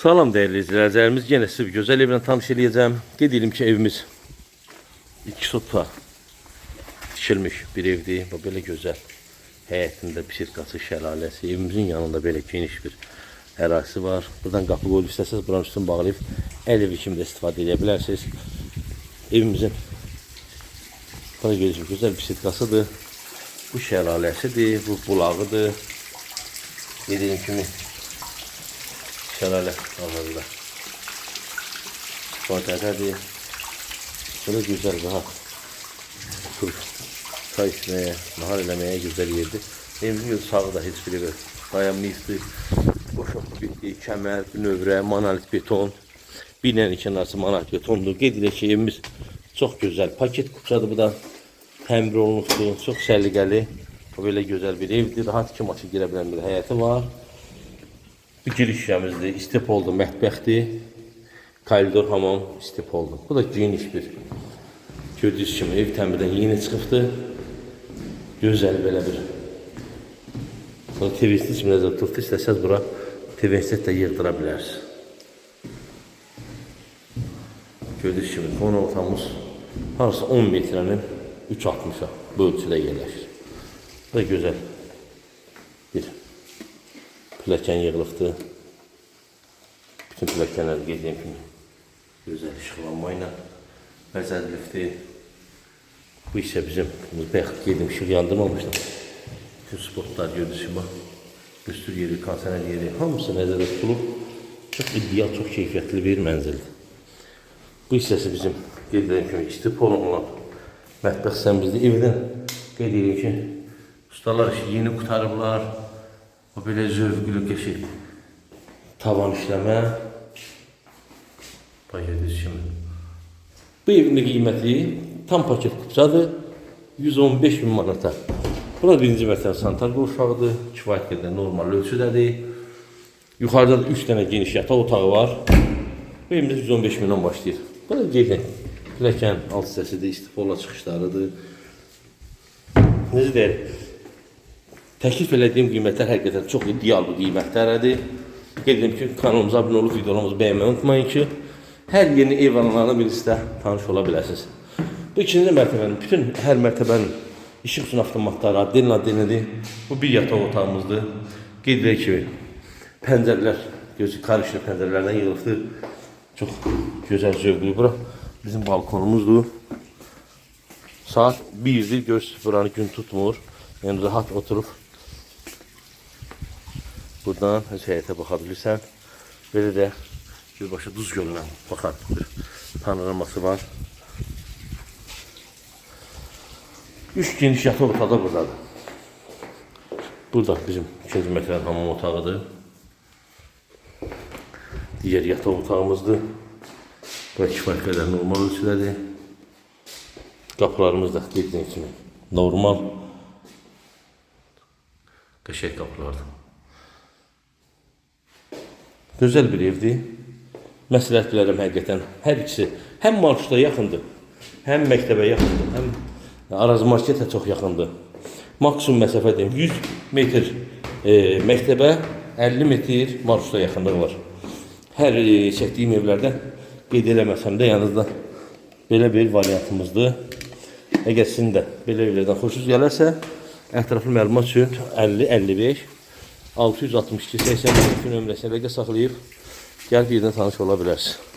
Salam değerli izləyicilərimiz, yenə sizə bir gözəl evlə tanış edəcəm. Qeyd edim ki, evimiz 2 sotpa tikilmiş bir evdir. Bu belə gözəl. Həyətində bisiklası, şəlaləsi, evimizin yanında belə geniş bir ərazisi var. Buradan qapı qoyulub istəsəz buranın üstünü bağlayıb əl evi kimi də istifadə edə bilərsiniz. Evimizin burada görürsünüz gözəl bisiklasıdır. Bu şəlaləsidir, bu bulağıdır. Qeyd edim kimi şəlalə alırlar. İstifadədədir. Böyle güzel, rahat oturup çay içmeye, nahar eləməyə güzel yerdir. Evimizin sağı da heç biri dayanmayıbdır. Boşaltı bitdi, kəmər, növrə, monolit beton. Bir ilə iki arası monolit betondur. Qeyd edək ki, evimiz çox gözəl. Paket kupçadır bu da. Təmir olunubdur, çox səliqəli. Böyle güzel bir evdir. Rahat iki maşın girə bilən bir həyəti var. Bu giriş şişəmizdir. İstep oldu, mətbəxdir. Koridor, hamam istep oldu. Bu da geniş bir gördüyünüz kimi ev təmirdən yeni çıxıbdır. Gözəl belə bir. Sonra TV-nin içində də tutdu. İstəsəz bura TV-nin də yığdıra bilərsiniz. Gördüyünüz kimi qonaq otağımız harası 10 metrənin 3.60'a bu ölçüdə yerləşir. Bu da gözəl bir pilləkən yığılıbdır. Bütün pilləkənləri qeydiyim kimi gözəl işıqlanma ilə bəzədilibdir. Bu isə bizim bəxт qeydim işıq yandırmamışdım. Bütün spotlar gördüyünüz kimi üstür yeri, konsener yeri hamısı nəzərdə tutulub. Çox ideal, çox keyfiyyətli bir mənzildir. Bu hissəsi bizim qeyd edeyim kimi istip olan mətbəx hissəmizdir. Evdən qeyd edeyim ki ustalar işi yeni qutarıblar. O belə zövqlü keçir. Tavan işləmə. Bax gördüyünüz kimi. Bu evin qiyməti tam paket kupçadır. 115.000 manata. Bura birinci mərtəbə sanitar qurşağıdır. Kifayət qədər normal ölçüdədir. Yuxarıda da 3 dənə geniş yataq otağı var. Bu evimiz 115.000-dan başlayır. Bu da gəlin. Pilləkən alt hissəsidir, istifola çıxışlarıdır. Necə deyək? Təklif elədiyim qiymətlər həqiqətən çox ideal bir qiymətlərdir. Qeyd edim ki, kanalımıza abunə olub videolarımızı bəyənməyi unutmayın ki, hər yeni ev alanlarına birisi də tanış ola biləsiniz. Bu ikinci mərtəbənin, bütün hər mərtəbənin işıq üçün avtomatları adenidir. Bu bir yataq otağımızdır. Qeyd edək ki, pəncərələr, gözü karışlı pəncərələrdən yığılıbdır. Çox gözəl zövqlü bura. Bizim balkonumuzdur. Saat 1'dir, görürsünüz buranı gün tutmur. Yəni rahat oturup buradan həyətə baxa bilirsən. Belə də birbaşa Duz gölünə baxan bir panoraması var. 3 geniş yataq otağı da buradadır. Burada bizim ikinci mərtəbənin hamam otağıdır. Digər yataq otağımızdır. Bura kifayət qədər normal ölçüdədir. Qapılarımız da dediyim kimi normal. Qəşəng qapılardır. Gözəl bir evdir. Məsləhət bilərəm həqiqətən. Hər ikisi həm marşruta yaxındır, həm məktəbə yaxındır, həm Araz marketə çox yaxındır. Maksimum məsafə deyim 100 metr məktəbə, 50 metr marşruta yaxınlığı var. Hər çəkdiyim evlərdə qeyd eləməsəm də yanınızda belə bir variantımızdır. Əgər sizin də belə evlərdən xoşunuz gələrsə, ətraflı məlumat üçün 50-55 662 82 nömrəsini rəqə saxlayıb gəlib yerdən tanış ola bilərsiniz.